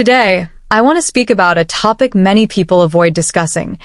Today, I want to speak about a topic many people avoid discussing: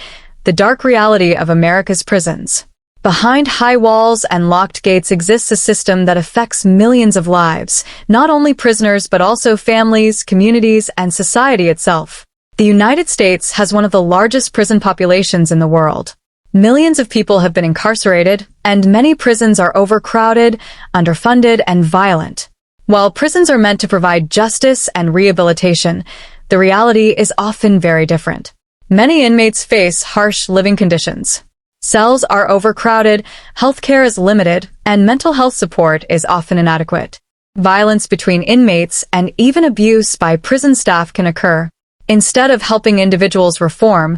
the dark reality of America's prisons. Behind high walls and locked gates exists a system that affects millions of lives, not only prisoners but also families, communities, and society itself. The United States has one of the largest prison populations in the world. Millions of people have been incarcerated, and many prisons are overcrowded, underfunded, and violent. While prisons are meant to provide justice and rehabilitation, the reality is often very different. Many inmates face harsh living conditions. Cells are overcrowded, healthcare is limited, and mental health support is often inadequate. Violence between inmates and even abuse by prison staff can occur. Instead of helping individuals reform,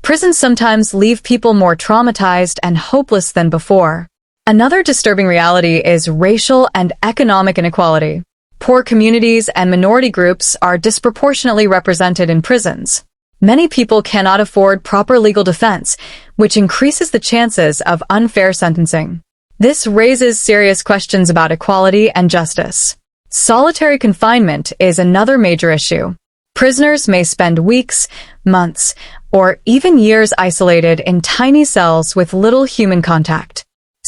prisons sometimes leave people more traumatized and hopeless than before. Another disturbing reality is racial and economic inequality. Poor communities and minority groups are disproportionately represented in prisons. Many people cannot afford proper legal defense, which increases the chances of unfair sentencing. This raises serious questions about equality and justice. Solitary confinement is another major issue. Prisoners may spend weeks, months, or even years isolated in tiny cells with little human contact.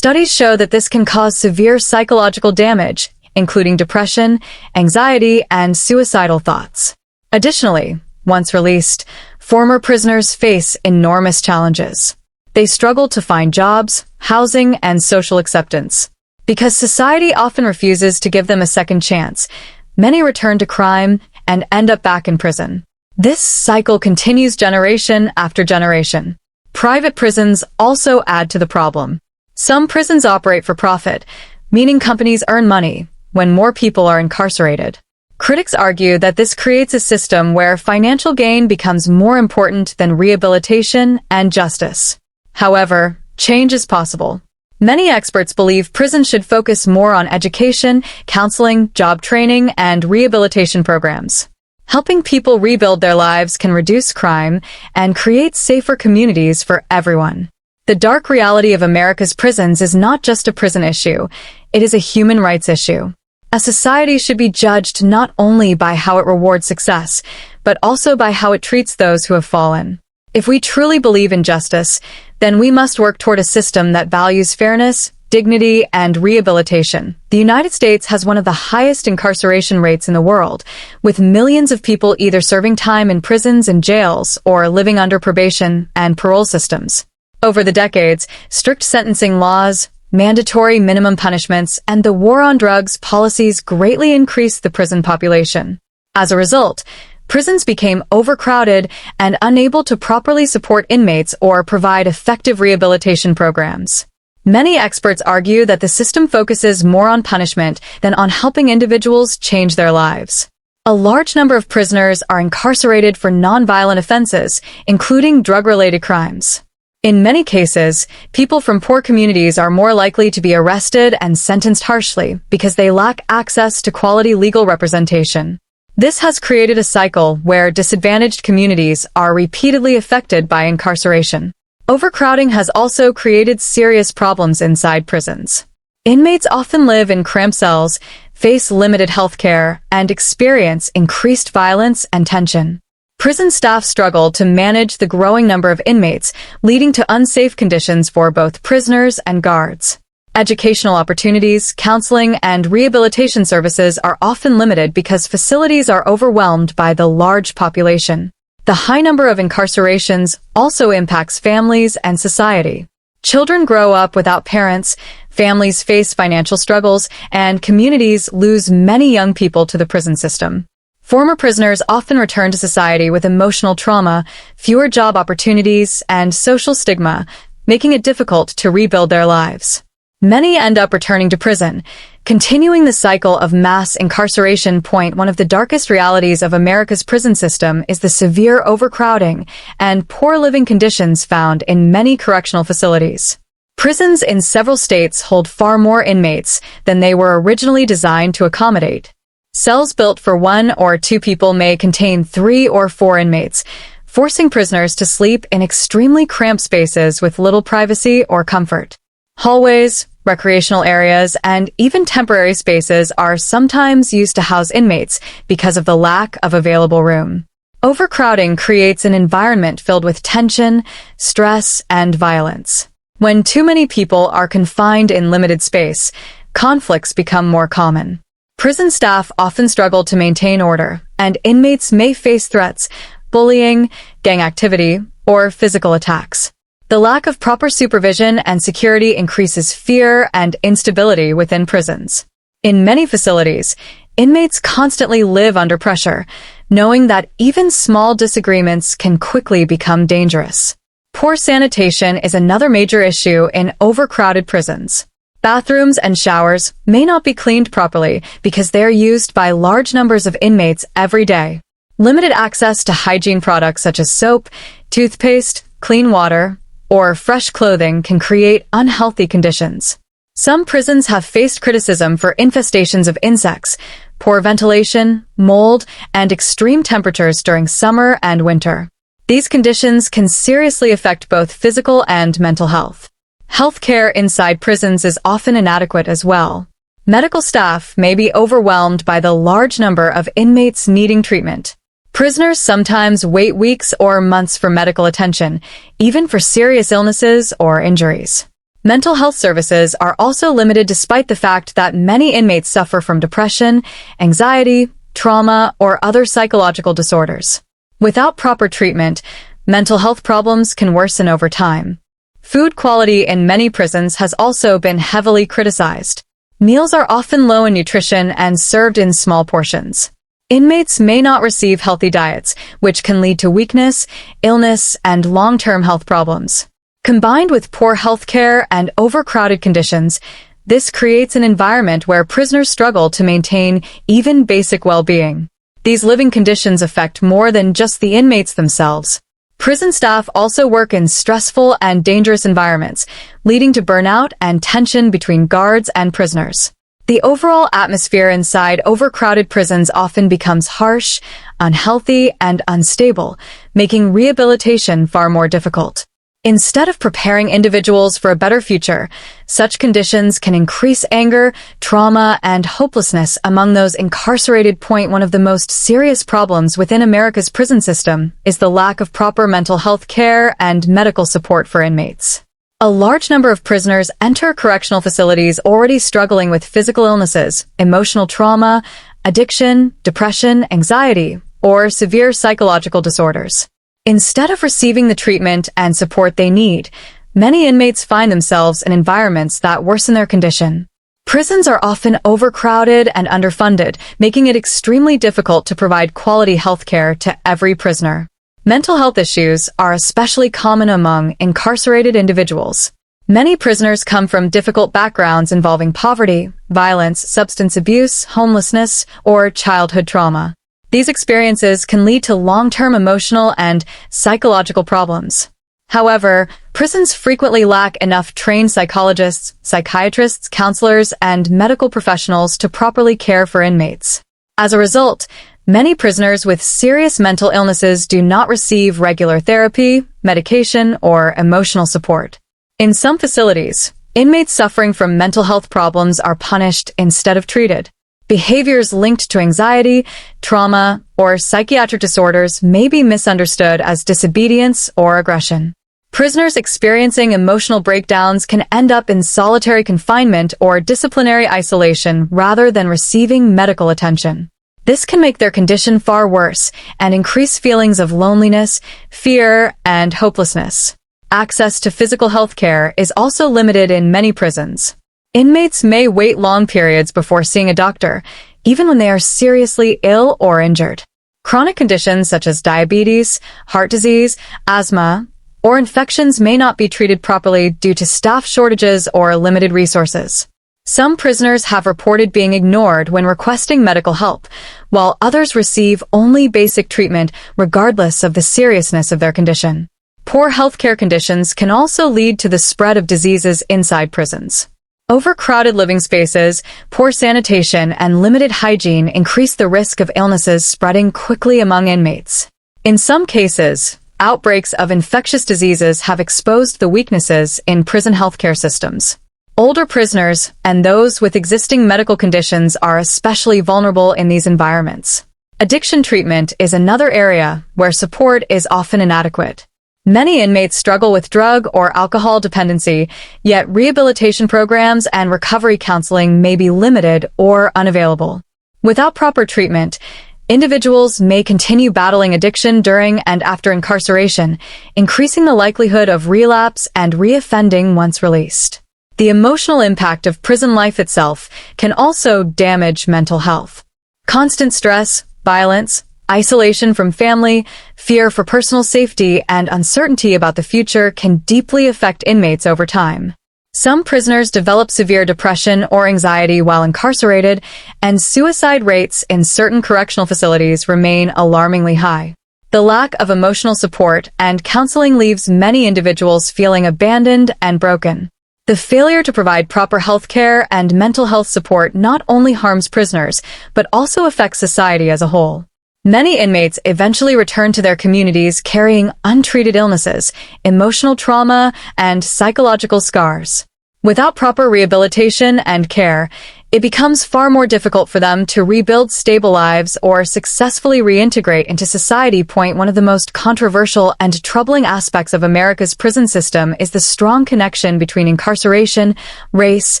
Studies show that this can cause severe psychological damage, including depression, anxiety, and suicidal thoughts. Additionally, once released, former prisoners face enormous challenges. They struggle to find jobs, housing, and social acceptance. Because society often refuses to give them a second chance, many return to crime and end up back in prison. This cycle continues generation after generation. Private prisons also add to the problem. Some prisons operate for profit, meaning companies earn money when more people are incarcerated. Critics argue that this creates a system where financial gain becomes more important than rehabilitation and justice. However, change is possible. Many experts believe prisons should focus more on education, counseling, job training, and rehabilitation programs. Helping people rebuild their lives can reduce crime and create safer communities for everyone. The dark reality of America's prisons is not just a prison issue, it is a human rights issue. A society should be judged not only by how it rewards success, but also by how it treats those who have fallen. If we truly believe in justice, then we must work toward a system that values fairness, dignity, and rehabilitation. The United States has one of the highest incarceration rates in the world, with millions of people either serving time in prisons and jails or living under probation and parole systems. Over the decades, strict sentencing laws, mandatory minimum punishments, and the war on drugs policies greatly increased the prison population. As a result, prisons became overcrowded and unable to properly support inmates or provide effective rehabilitation programs. Many experts argue that the system focuses more on punishment than on helping individuals change their lives. A large number of prisoners are incarcerated for nonviolent offenses, including drug-related crimes. In many cases, people from poor communities are more likely to be arrested and sentenced harshly because they lack access to quality legal representation. This has created a cycle where disadvantaged communities are repeatedly affected by incarceration. Overcrowding has also created serious problems inside prisons. Inmates often live in cramped cells, face limited health care, and experience increased violence and tension. Prison staff struggle to manage the growing number of inmates, leading to unsafe conditions for both prisoners and guards. Educational opportunities, counseling, and rehabilitation services are often limited because facilities are overwhelmed by the large population. The high number of incarcerations also impacts families and society. Children grow up without parents, families face financial struggles, and communities lose many young people to the prison system. Former prisoners often return to society with emotional trauma, fewer job opportunities, and social stigma, making it difficult to rebuild their lives. Many end up returning to prison, continuing the cycle of mass incarceration. One of the darkest realities of America's prison system is the severe overcrowding and poor living conditions found in many correctional facilities. Prisons in several states hold far more inmates than they were originally designed to accommodate. Cells built for 1 or 2 people may contain 3 or 4 inmates, forcing prisoners to sleep in extremely cramped spaces with little privacy or comfort. Hallways, recreational areas, and even temporary spaces are sometimes used to house inmates because of the lack of available room. Overcrowding creates an environment filled with tension, stress, and violence. When too many people are confined in limited space, conflicts become more common. Prison staff often struggle to maintain order, and inmates may face threats, bullying, gang activity, or physical attacks. The lack of proper supervision and security increases fear and instability within prisons. In many facilities, inmates constantly live under pressure, knowing that even small disagreements can quickly become dangerous. Poor sanitation is another major issue in overcrowded prisons. Bathrooms and showers may not be cleaned properly because they are used by large numbers of inmates every day. Limited access to hygiene products such as soap, toothpaste, clean water, or fresh clothing can create unhealthy conditions. Some prisons have faced criticism for infestations of insects, poor ventilation, mold, and extreme temperatures during summer and winter. These conditions can seriously affect both physical and mental health. Healthcare inside prisons is often inadequate as well. Medical staff may be overwhelmed by the large number of inmates needing treatment. Prisoners sometimes wait weeks or months for medical attention, even for serious illnesses or injuries. Mental health services are also limited despite the fact that many inmates suffer from depression, anxiety, trauma, or other psychological disorders. Without proper treatment, mental health problems can worsen over time. Food quality in many prisons has also been heavily criticized. Meals are often low in nutrition and served in small portions. Inmates may not receive healthy diets, which can lead to weakness, illness, and long-term health problems. Combined with poor health care and overcrowded conditions, this creates an environment where prisoners struggle to maintain even basic well-being. These living conditions affect more than just the inmates themselves. Prison staff also work in stressful and dangerous environments, leading to burnout and tension between guards and prisoners. The overall atmosphere inside overcrowded prisons often becomes harsh, unhealthy, and unstable, making rehabilitation far more difficult. Instead of preparing individuals for a better future, such conditions can increase anger, trauma, and hopelessness among those incarcerated. One of the most serious problems within America's prison system is the lack of proper mental health care and medical support for inmates. A large number of prisoners enter correctional facilities already struggling with physical illnesses, emotional trauma, addiction, depression, anxiety, or severe psychological disorders. Instead of receiving the treatment and support they need, many inmates find themselves in environments that worsen their condition. Prisons are often overcrowded and underfunded, making it extremely difficult to provide quality health care to every prisoner. Mental health issues are especially common among incarcerated individuals. Many prisoners come from difficult backgrounds involving poverty, violence, substance abuse, homelessness, or childhood trauma. These experiences can lead to long-term emotional and psychological problems. However, prisons frequently lack enough trained psychologists, psychiatrists, counselors, and medical professionals to properly care for inmates. As a result, many prisoners with serious mental illnesses do not receive regular therapy, medication, or emotional support. In some facilities, inmates suffering from mental health problems are punished instead of treated. Behaviors linked to anxiety, trauma, or psychiatric disorders may be misunderstood as disobedience or aggression. Prisoners experiencing emotional breakdowns can end up in solitary confinement or disciplinary isolation rather than receiving medical attention. This can make their condition far worse and increase feelings of loneliness, fear, and hopelessness. Access to physical health care is also limited in many prisons. Inmates may wait long periods before seeing a doctor, even when they are seriously ill or injured. Chronic conditions such as diabetes, heart disease, asthma, or infections may not be treated properly due to staff shortages or limited resources. Some prisoners have reported being ignored when requesting medical help, while others receive only basic treatment regardless of the seriousness of their condition. Poor healthcare conditions can also lead to the spread of diseases inside prisons. Overcrowded living spaces, poor sanitation, and limited hygiene increase the risk of illnesses spreading quickly among inmates. In some cases, outbreaks of infectious diseases have exposed the weaknesses in prison healthcare systems. Older prisoners and those with existing medical conditions are especially vulnerable in these environments. Addiction treatment is another area where support is often inadequate. Many inmates struggle with drug or alcohol dependency, yet rehabilitation programs and recovery counseling may be limited or unavailable. Without proper treatment, individuals may continue battling addiction during and after incarceration, increasing the likelihood of relapse and reoffending once released. The emotional impact of prison life itself can also damage mental health. Constant stress, violence, isolation from family, fear for personal safety, and uncertainty about the future can deeply affect inmates over time. Some prisoners develop severe depression or anxiety while incarcerated, and suicide rates in certain correctional facilities remain alarmingly high. The lack of emotional support and counseling leaves many individuals feeling abandoned and broken. The failure to provide proper health care and mental health support not only harms prisoners, but also affects society as a whole. Many inmates eventually return to their communities carrying untreated illnesses, emotional trauma, and psychological scars. Without proper rehabilitation and care, it becomes far more difficult for them to rebuild stable lives or successfully reintegrate into society. One of the most controversial and troubling aspects of America's prison system is the strong connection between incarceration, race,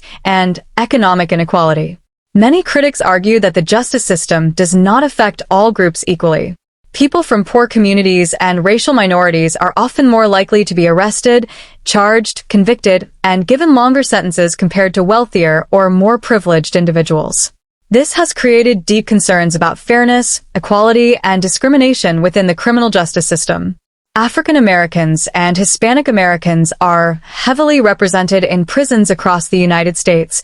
and economic inequality. Many critics argue that the justice system does not affect all groups equally. People from poor communities and racial minorities are often more likely to be arrested, charged, convicted, and given longer sentences compared to wealthier or more privileged individuals. This has created deep concerns about fairness, equality, and discrimination within the criminal justice system. African Americans and Hispanic Americans are heavily represented in prisons across the United States,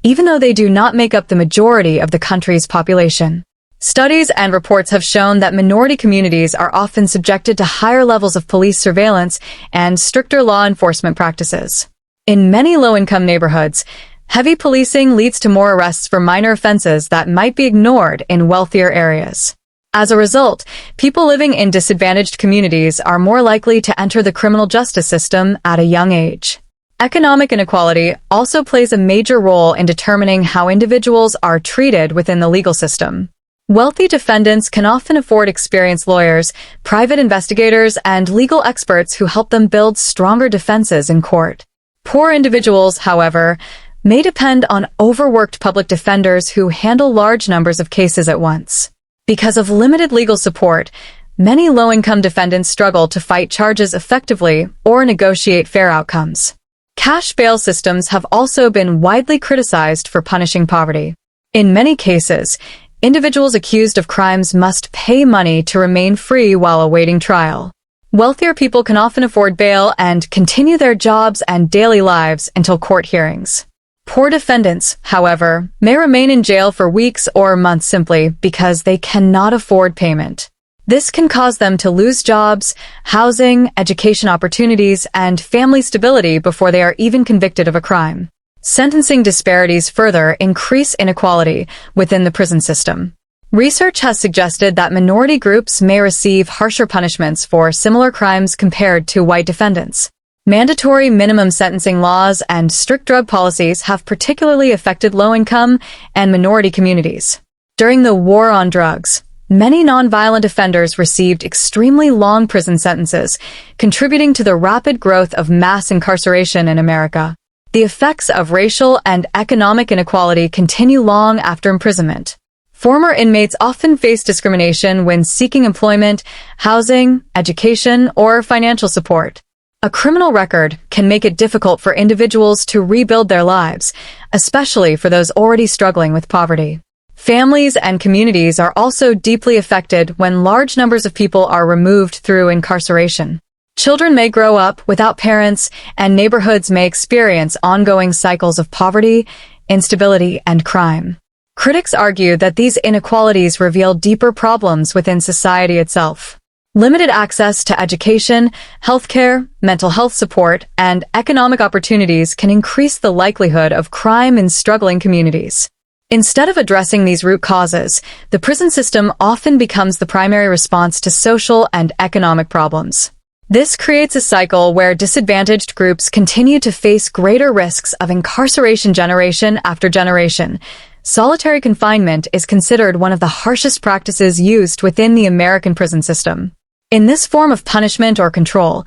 even though they do not make up the majority of the country's population. Studies and reports have shown that minority communities are often subjected to higher levels of police surveillance and stricter law enforcement practices. In many low-income neighborhoods, heavy policing leads to more arrests for minor offenses that might be ignored in wealthier areas. As a result, people living in disadvantaged communities are more likely to enter the criminal justice system at a young age. Economic inequality also plays a major role in determining how individuals are treated within the legal system. Wealthy defendants can often afford experienced lawyers, private investigators, and legal experts who help them build stronger defenses in court. Poor individuals, however, may depend on overworked public defenders who handle large numbers of cases at once. Because of limited legal support, many low-income defendants struggle to fight charges effectively or negotiate fair outcomes. Cash bail systems have also been widely criticized for punishing poverty. In many cases, individuals accused of crimes must pay money to remain free while awaiting trial. Wealthier people can often afford bail and continue their jobs and daily lives until court hearings. Poor defendants, however, may remain in jail for weeks or months simply because they cannot afford payment. This can cause them to lose jobs, housing, education opportunities, and family stability before they are even convicted of a crime. Sentencing disparities further increase inequality within the prison system. Research has suggested that minority groups may receive harsher punishments for similar crimes compared to white defendants. Mandatory minimum sentencing laws and strict drug policies have particularly affected low-income and minority communities. During the war on drugs, many nonviolent offenders received extremely long prison sentences, contributing to the rapid growth of mass incarceration in America. The effects of racial and economic inequality continue long after imprisonment. Former inmates often face discrimination when seeking employment, housing, education, or financial support. A criminal record can make it difficult for individuals to rebuild their lives, especially for those already struggling with poverty. Families and communities are also deeply affected when large numbers of people are removed through incarceration. Children may grow up without parents, and neighborhoods may experience ongoing cycles of poverty, instability, and crime. Critics argue that these inequalities reveal deeper problems within society itself. Limited access to education, healthcare, mental health support, and economic opportunities can increase the likelihood of crime in struggling communities. Instead of addressing these root causes, the prison system often becomes the primary response to social and economic problems. This creates a cycle where disadvantaged groups continue to face greater risks of incarceration generation after generation. Solitary confinement is considered one of the harshest practices used within the American prison system. In this form of punishment or control,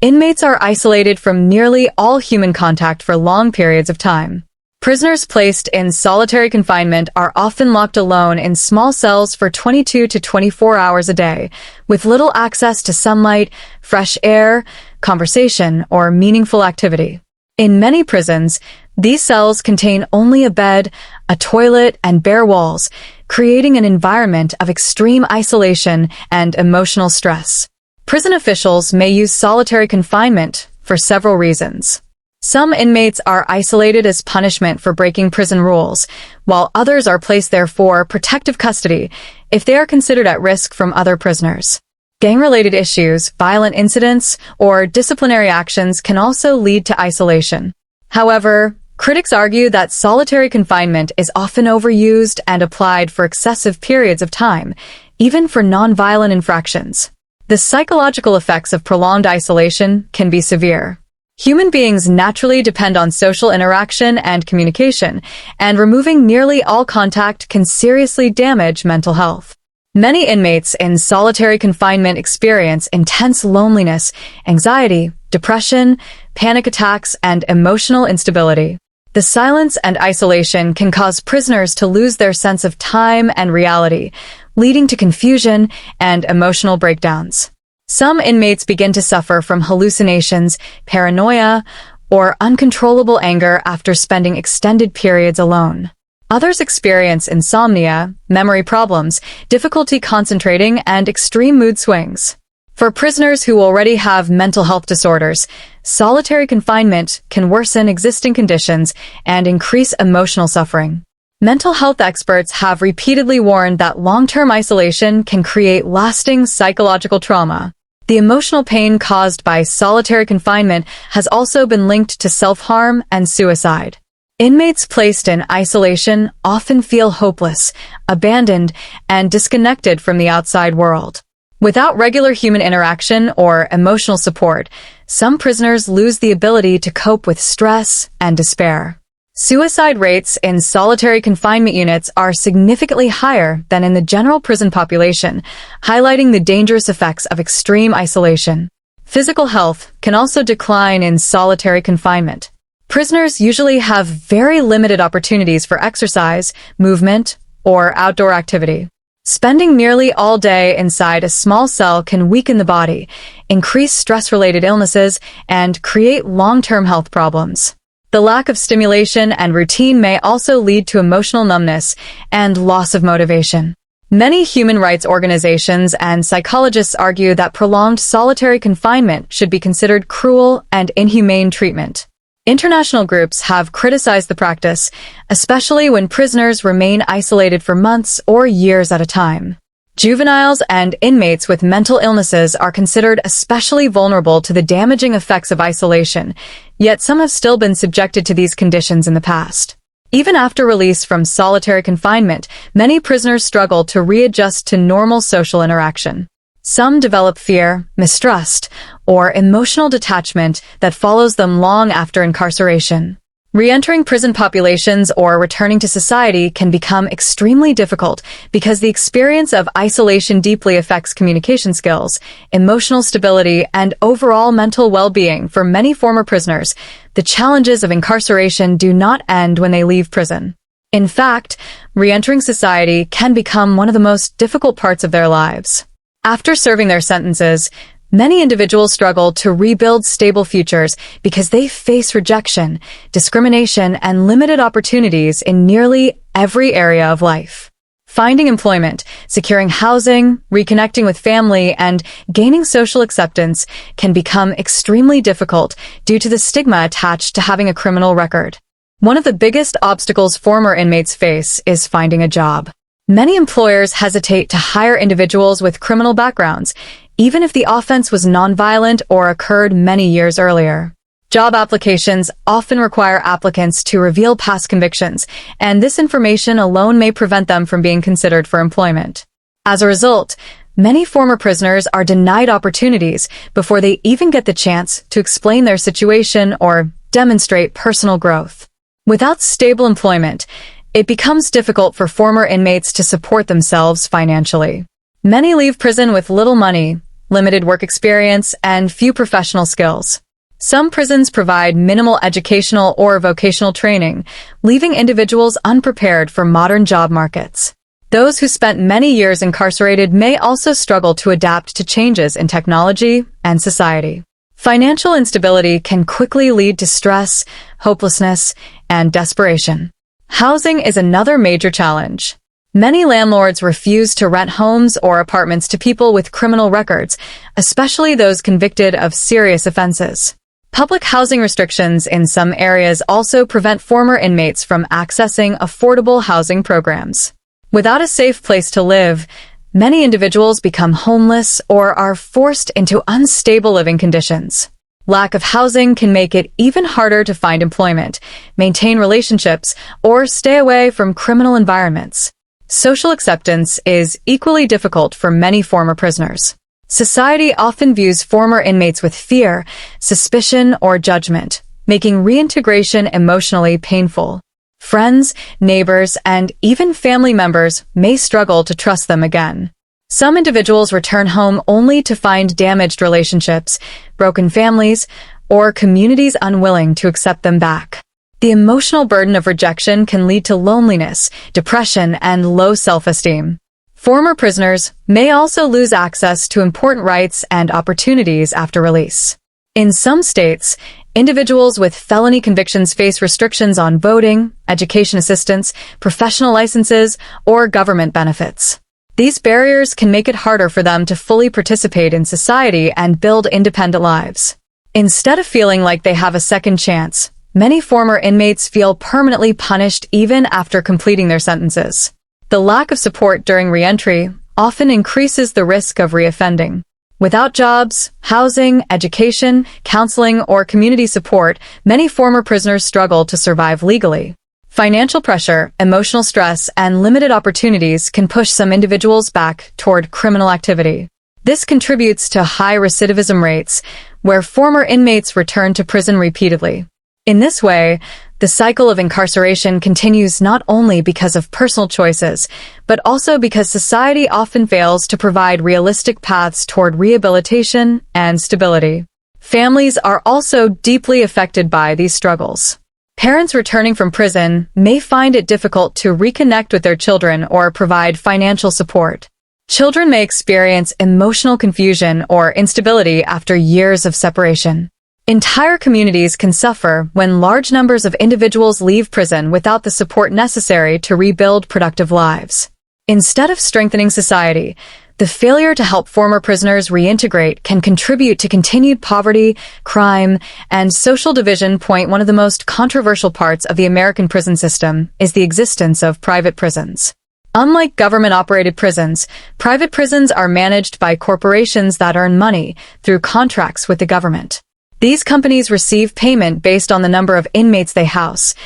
inmates are isolated from nearly all human contact for long periods of time. Prisoners placed in solitary confinement are often locked alone in small cells for 22 to 24 hours a day, with little access to sunlight, fresh air, conversation, or meaningful activity. In many prisons, these cells contain only a bed, a toilet, and bare walls, creating an environment of extreme isolation and emotional stress. Prison officials may use solitary confinement for several reasons. Some inmates are isolated as punishment for breaking prison rules, while others are placed there for protective custody if they are considered at risk from other prisoners. Gang-related issues, violent incidents, or disciplinary actions can also lead to isolation. However, critics argue that solitary confinement is often overused and applied for excessive periods of time, even for non-violent infractions. The psychological effects of prolonged isolation can be severe. Human beings naturally depend on social interaction and communication, and removing nearly all contact can seriously damage mental health. Many inmates in solitary confinement experience intense loneliness, anxiety, depression, panic attacks, and emotional instability. The silence and isolation can cause prisoners to lose their sense of time and reality, leading to confusion and emotional breakdowns. Some inmates begin to suffer from hallucinations, paranoia, or uncontrollable anger after spending extended periods alone. Others experience insomnia, memory problems, difficulty concentrating, and extreme mood swings. For prisoners who already have mental health disorders, solitary confinement can worsen existing conditions and increase emotional suffering. Mental health experts have repeatedly warned that long-term isolation can create lasting psychological trauma. The emotional pain caused by solitary confinement has also been linked to self-harm and suicide. Inmates placed in isolation often feel hopeless, abandoned, and disconnected from the outside world. Without regular human interaction or emotional support, some prisoners lose the ability to cope with stress and despair. Suicide rates in solitary confinement units are significantly higher than in the general prison population, highlighting the dangerous effects of extreme isolation. Physical health can also decline in solitary confinement. Prisoners usually have very limited opportunities for exercise, movement, or outdoor activity. Spending nearly all day inside a small cell can weaken the body, increase stress-related illnesses, and create long-term health problems. The lack of stimulation and routine may also lead to emotional numbness and loss of motivation. Many human rights organizations and psychologists argue that prolonged solitary confinement should be considered cruel and inhumane treatment. International groups have criticized the practice, especially when prisoners remain isolated for months or years at a time. Juveniles and inmates with mental illnesses are considered especially vulnerable to the damaging effects of isolation, yet some have still been subjected to these conditions in the past. Even after release from solitary confinement, many prisoners struggle to readjust to normal social interaction. Some develop fear, mistrust, or emotional detachment that follows them long after incarceration. Re-entering prison populations or returning to society can become extremely difficult because the experience of isolation deeply affects communication skills, emotional stability, and overall mental well-being for many former prisoners. The challenges of incarceration do not end when they leave prison. In fact, re-entering society can become one of the most difficult parts of their lives. After serving their sentences, many individuals struggle to rebuild stable futures because they face rejection, discrimination, and limited opportunities in nearly every area of life. Finding employment, securing housing, reconnecting with family, and gaining social acceptance can become extremely difficult due to the stigma attached to having a criminal record. One of the biggest obstacles former inmates face is finding a job. Many employers hesitate to hire individuals with criminal backgrounds, even if the offense was nonviolent or occurred many years earlier. Job applications often require applicants to reveal past convictions, and this information alone may prevent them from being considered for employment. As a result, Many former prisoners are denied opportunities before they even get the chance to explain their situation or demonstrate personal growth. Without stable employment, it becomes difficult for former inmates to support themselves financially. Many leave prison with little money, limited work experience, and few professional skills. Some prisons provide minimal educational or vocational training, leaving individuals unprepared for modern job markets. Those who spent many years incarcerated may also struggle to adapt to changes in technology and society. Financial instability can quickly lead to stress, hopelessness, and desperation. Housing is another major challenge. Many landlords refuse to rent homes or apartments to people with criminal records, especially those convicted of serious offenses. Public housing restrictions in some areas also prevent former inmates from accessing affordable housing programs. Without a safe place to live, many individuals become homeless or are forced into unstable living conditions. Lack of housing can make it even harder to find employment, maintain relationships, or stay away from criminal environments. Social acceptance is equally difficult for many former prisoners. Society often views former inmates with fear, suspicion, or judgment, making reintegration emotionally painful. Friends, neighbors, and even family members may struggle to trust them again. Some individuals return home only to find damaged relationships, broken families, or communities unwilling to accept them back. The emotional burden of rejection can lead to loneliness, depression, and low self-esteem. Former prisoners may also lose access to important rights and opportunities after release. In some states, individuals with felony convictions face restrictions on voting, education assistance, professional licenses, or government benefits. These barriers can make it harder for them to fully participate in society and build independent lives. Instead of feeling like they have a second chance, many former inmates feel permanently punished even after completing their sentences. The lack of support during reentry often increases the risk of reoffending. Without jobs, housing, education, counseling, or community support, many former prisoners struggle to survive legally. Financial pressure, emotional stress, and limited opportunities can push some individuals back toward criminal activity. This contributes to high recidivism rates, where former inmates return to prison repeatedly. In this way, the cycle of incarceration continues not only because of personal choices, but also because society often fails to provide realistic paths toward rehabilitation and stability. Families are also deeply affected by these struggles. Parents returning from prison may find it difficult to reconnect with their children or provide financial support. Children may experience emotional confusion or instability after years of separation. Entire communities can suffer when large numbers of individuals leave prison without the support necessary to rebuild productive lives. Instead of strengthening society, the failure to help former prisoners reintegrate can contribute to continued poverty, crime, and social division. One of the most controversial parts of the American prison system is the existence of private prisons. Unlike government-operated prisons, private prisons are managed by corporations that earn money through contracts with the government. These companies receive payment based on the number of inmates they house,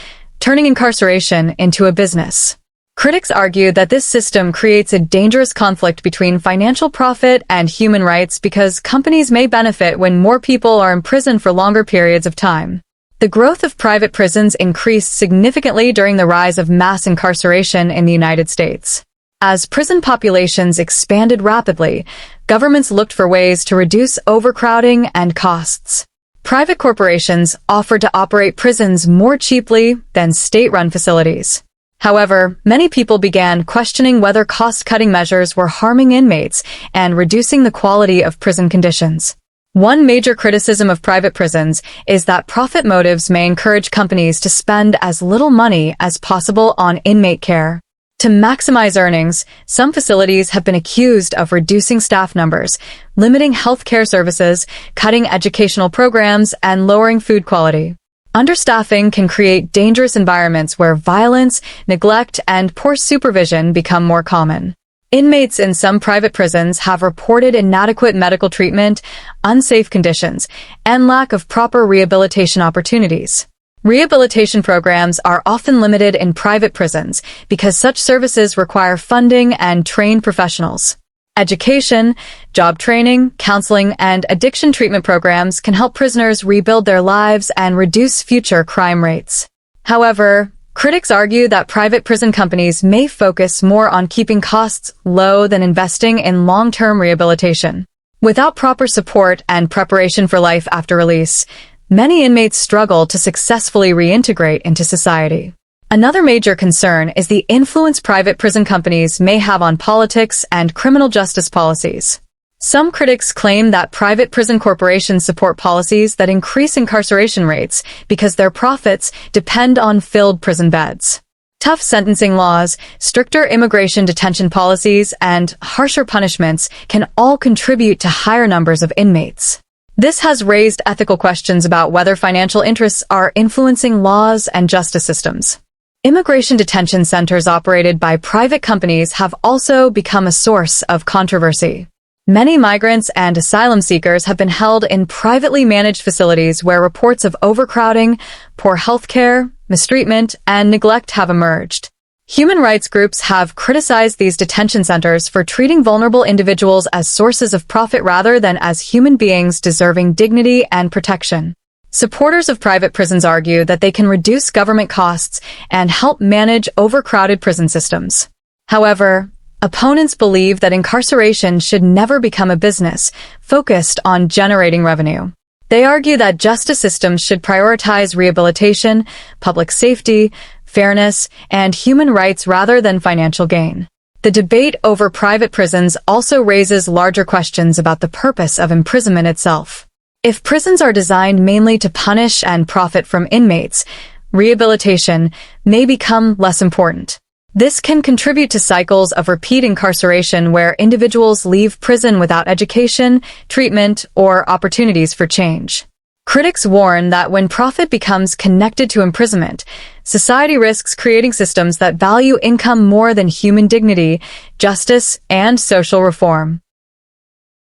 turning incarceration into a business. Critics argue that this system creates a dangerous conflict between financial profit and human rights because companies may benefit when more people are in prison for longer periods of time. The growth of private prisons increased significantly during the rise of mass incarceration in the United States. As prison populations expanded rapidly, governments looked for ways to reduce overcrowding and costs. Private corporations offered to operate prisons more cheaply than state-run facilities. However, many people began questioning whether cost-cutting measures were harming inmates and reducing the quality of prison conditions. One major criticism of private prisons is that profit motives may encourage companies to spend as little money as possible on inmate care. To maximize earnings, some facilities have been accused of reducing staff numbers, limiting health care services, cutting educational programs, and lowering food quality. Understaffing can create dangerous environments where violence, neglect, and poor supervision become more common. Inmates in some private prisons have reported inadequate medical treatment, unsafe conditions, and lack of proper rehabilitation opportunities. Rehabilitation programs are often limited in private prisons because such services require funding and trained professionals. Education, job training, counseling, and addiction treatment programs can help prisoners rebuild their lives and reduce future crime rates. However, critics argue that private prison companies may focus more on keeping costs low than investing in long-term rehabilitation. Without proper support and preparation for life after release, many inmates struggle to successfully reintegrate into society. Another major concern is the influence private prison companies may have on politics and criminal justice policies. Some critics claim that private prison corporations support policies that increase incarceration rates because their profits depend on filled prison beds. Tough sentencing laws, stricter immigration detention policies, and harsher punishments can all contribute to higher numbers of inmates. This has raised ethical questions about whether financial interests are influencing laws and justice systems. Immigration detention centers operated by private companies have also become a source of controversy. Many migrants and asylum seekers have been held in privately managed facilities where reports of overcrowding, poor health care, mistreatment, and neglect have emerged. Human rights groups have criticized these detention centers for treating vulnerable individuals as sources of profit rather than as human beings deserving dignity and protection. Supporters of private prisons argue that they can reduce government costs and help manage overcrowded prison systems. However, opponents believe that incarceration should never become a business focused on generating revenue. They argue that justice systems should prioritize rehabilitation, public safety, fairness, and human rights rather than financial gain. The debate over private prisons also raises larger questions about the purpose of imprisonment itself. If prisons are designed mainly to punish and profit from inmates, rehabilitation may become less important. This can contribute to cycles of repeat incarceration where individuals leave prison without education, treatment, or opportunities for change. Critics warn that when profit becomes connected to imprisonment, society risks creating systems that value income more than human dignity, justice, and social reform.